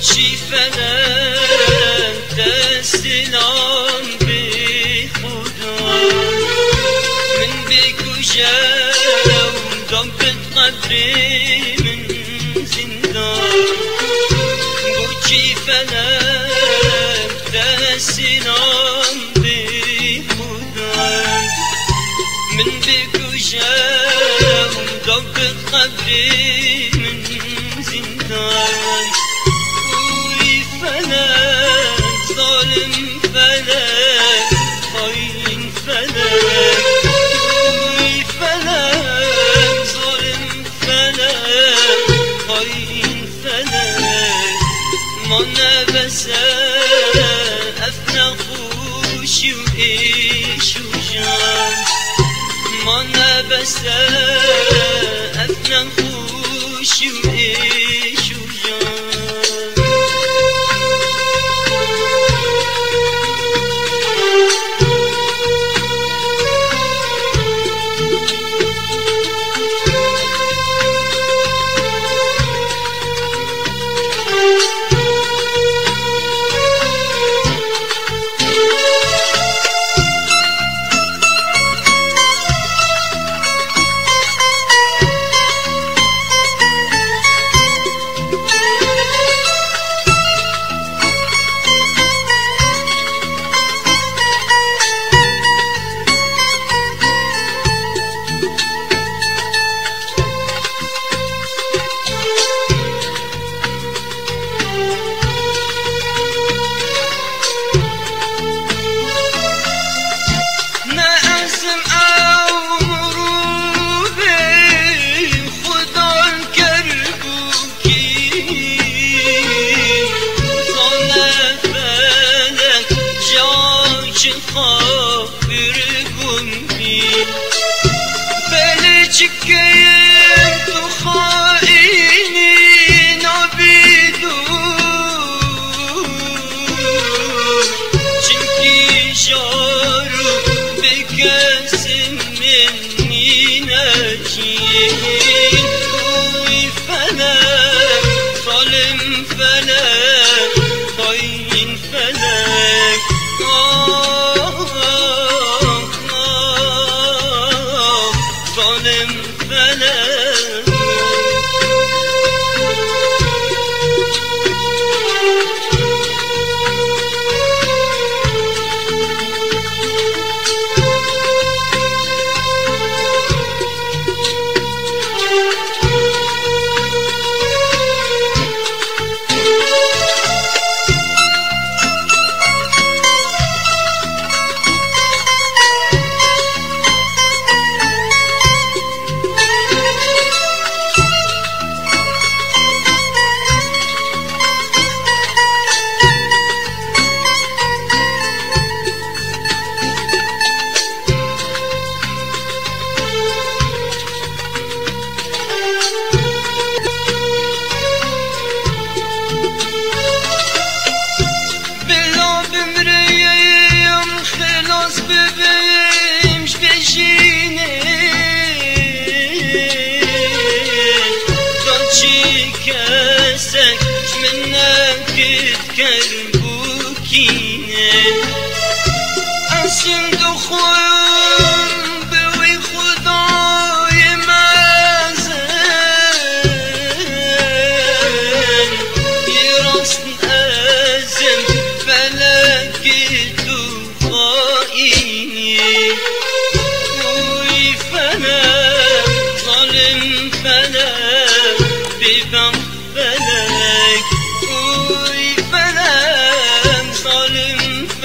چی فلک دستنام به خدا من بکشم ضبط قدری من زندان گو چی فلک دستنام به خدا من بکشم ضبط قدری من زندان وی فلک ظالم فلک خاین فلک وی فلک ظالم فلک خاین فلک ما نبسه افنا خوشی و عیش و جان ما نبسه افنا خوشی و عیش و جان چکیم تو خائنی نبیدون چنکی شارو بکسم منی نجین وی فلک ظالم فلک خاین فلک ظالم فلک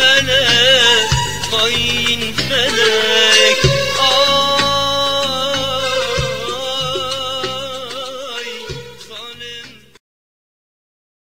فلك